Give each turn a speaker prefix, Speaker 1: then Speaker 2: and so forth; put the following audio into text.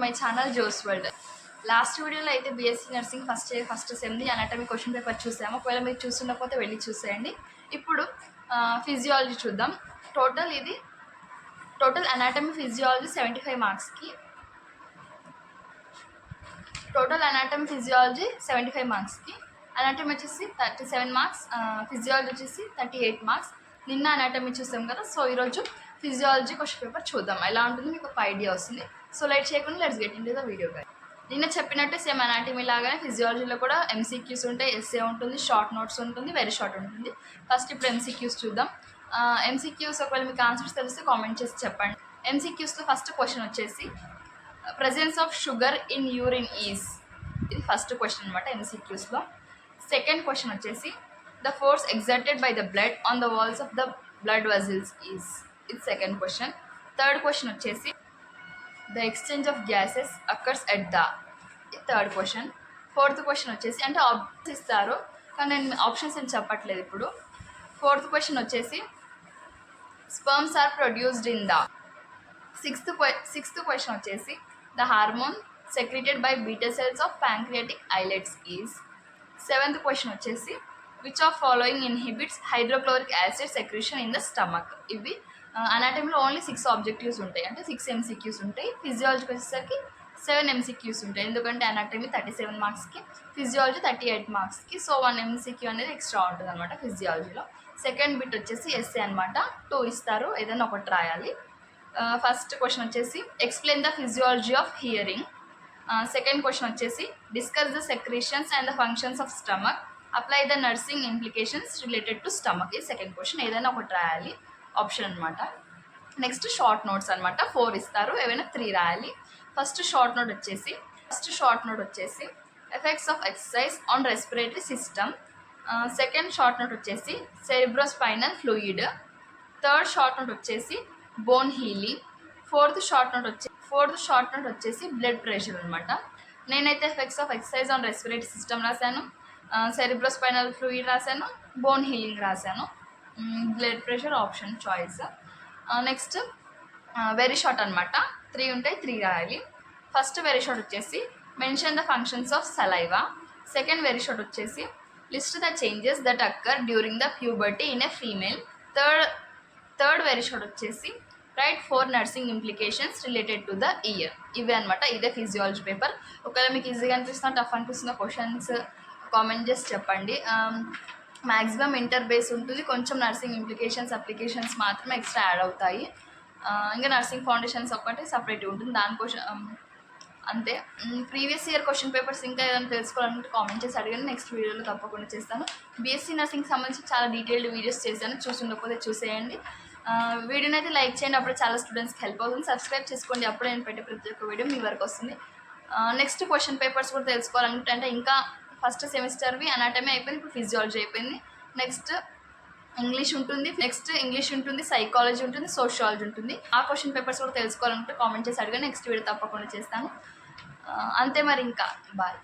Speaker 1: My channel Jo's World. Last వీడియోలో అయితే BSc nursing first సెమ్ది అనాటమీ క్వశ్చన్ పేపర్ చూసాము. ఒకవేళ మీరు చూస్తుండకపోతే వెళ్ళి చూసేయండి. ఇప్పుడు ఫిజియాలజీ చూద్దాం. టోటల్ అనాటమీ ఫిజియాలజీ 75 మార్క్స్కి. టోటల్ అనాటమీ ఫిజియాలజీ 75 మార్క్స్కి. అనాటమీ వచ్చేసి 37 మార్క్స్, ఫిజియాలజీ వచ్చేసి 38 మార్క్స్. నిన్న అనాటమీ చూసాం కదా, సో ఈరోజు ఫిజియాలజీ క్వశ్చన్ పేపర్ చూద్దాం. ఎలా ఉంటుందో మీకు ఒక ఐడియా వస్తుంది. సో లైట్ చేయకుండా let's get into the video guide. నిన్న చెప్పినట్టు సేమ్ అనాటమీ లాగానే ఫిజియాలజీలో కూడా ఎంసీక్యూస్ ఉంటాయి, ఎస్ఏ ఉంటుంది, షార్ట్ నోట్స్ ఉంటుంది, వెరీ షార్ట్ ఉంటుంది. ఫస్ట్ ఇప్పుడు ఎంసీక్యూస్ చూద్దాం. ఎంసీక్యూస్ ఒకవేళ మీకు ఆన్సర్స్ తెలిస్తే కామెంట్ చేసి చెప్పండి. ఎంసీక్యూస్లో ఫస్ట్ క్వశ్చన్ వచ్చేసి presence of sugar in urine is, ఇది ఫస్ట్ క్వశ్చన్ అనమాట ఎంసీక్యూస్లో. సెకండ్ క్వశ్చన్ వచ్చేసి the force exerted by the blood on the walls of the blood vessels is, ఇది సెకండ్ క్వశ్చన్. థర్డ్ క్వశ్చన్ వచ్చేసి the exchange of gases occurs at the, ఇది third question. Fourth question వచ్చేసి అంటే options ఇస్తారు కానీ నేను options ఏం చెప్పట్లేదు ఇప్పుడు. ఫోర్త్ క్వశ్చన్ వచ్చేసి sperms are produced in the. Sixth question వచ్చేసి the hormone secreted by beta cells of pancreatic islets is. Seventh question వచ్చేసి which of following inhibits hydrochloric acid secretion in the stomach. ఇవి అనాటమీలో only 6 objectives ఉంటాయి, అంటే 6 MCQs ఉంటాయి. ఫిజియాలజీకి వచ్చేసరికి 7 MCQs ఉంటాయి, ఎందుకంటే అనాటమీ 37 మార్క్స్కి, ఫిజియాలజీ 38 మార్క్స్కి. సో 1 ఎంసీక్యూ అనేది ఎక్స్ట్రా ఉంటుంది అనమాట ఫిజియాలజీలో. సెకండ్ బిట్ వచ్చేసి ఎస్ఏ అనమాట, 2 ఇస్తారు, ఏదైనా ఒకటి రాయాలి. ఫస్ట్ క్వశ్చన్ వచ్చేసి explain the physiology of hearing. Second question వచ్చేసి discuss the secretions and the functions of stomach, apply the nursing implications related to stomach. ఇది సెకండ్ క్వశ్చన్, ఏదైనా ఒకటి రాయాలి, ఆప్షన్ అనమాట. నెక్స్ట్ షార్ట్ నోట్స్ అనమాట, 4 ఇస్తారు, ఏవైనా 3 రాయాలి. ఫస్ట్ షార్ట్ నోట్ వచ్చేసి effects of exercise on respiratory system. Second short note వచ్చేసి cerebrospinal fluid. Third short note వచ్చేసి bone healing. Fourth short note వచ్చేసి బ్లడ్ ప్రెషర్ అనమాట. నేనైతే effects of exercise on respiratory system రాశాను, సెరిబ్రోస్పైనల్ ఫ్లూయిడ్ రాశాను, bone healing రాశాను, blood pressure option choice. Next very short అనమాట, 3 ఉంటాయి, 3 రాయాలి. ఫస్ట్ వెరీ షార్ట్ వచ్చేసి mention the functions of saliva. Second very short వచ్చేసి list the changes that occur during the puberty in a female. Third very short వచ్చేసి write 4 nursing implications related to the ear. ఇవే అనమాట, ఇదే physiology paper. ఒకవేళ మీకు ఈజీగా అనిపిస్తున్నా tough అనిపిస్తున్న క్వశ్చన్స్ కామెంట్ చేసి చెప్పండి. మ్యాక్సిమం ఇంటర్ బేస్ ఉంటుంది, కొంచెం నర్సింగ్ ఇంప్లికేషన్స్ అప్లికేషన్స్ మాత్రమే ఎక్స్ట్రా యాడ్ అవుతాయి. ఇంకా నర్సింగ్ ఫౌండేషన్స్ ఒకటి సపరేట్ ఉంటుంది, దానికోసం అంతే. ప్రీవియస్ ఇయర్ క్వశ్చన్ పేపర్స్ ఇంకా ఏదైనా తెలుసుకోవాలంటే కామెంట్ చేసి అడిగాను, నెక్స్ట్ వీడియోలో తప్పకుండా చేస్తాను. బీఎస్సీ నర్సింగ్కి సంబంధించి చాలా డీటెయిల్డ్ వీడియోస్ చేశాను, చూసుండకపోతే చూసేయండి. వీడియోని అయితే లైక్ చేయండి, అప్పుడు చాలా స్టూడెంట్స్కి హెల్ప్ అవుతుంది. సబ్స్క్రైబ్ చేసుకోండి, అప్పుడే నేను పెట్టే ప్రతి ఒక్క వీడియో మీ వరకు వస్తుంది. నెక్స్ట్ క్వశ్చన్ పేపర్స్ కూడా తెలుసుకోవాలంటే అంటే ఇంకా ఫస్ట్ సెమిస్టర్వి అనాటమీ అయిపోయింది, ఇప్పుడు ఫిజియాలజీ అయిపోయింది. నెక్స్ట్ ఇంగ్లీష్ ఉంటుంది, సైకాలజీ ఉంటుంది, సోషియాలజీ ఉంటుంది. ఆ క్వశ్చన్ పేపర్స్ కూడా తెలుసుకోవాలంటే కామెంట్ చేసి అడిగా, నెక్స్ట్ వీడియో తప్పకుండా చేస్తాను. అంతే మరి, ఇంకా బాయ్.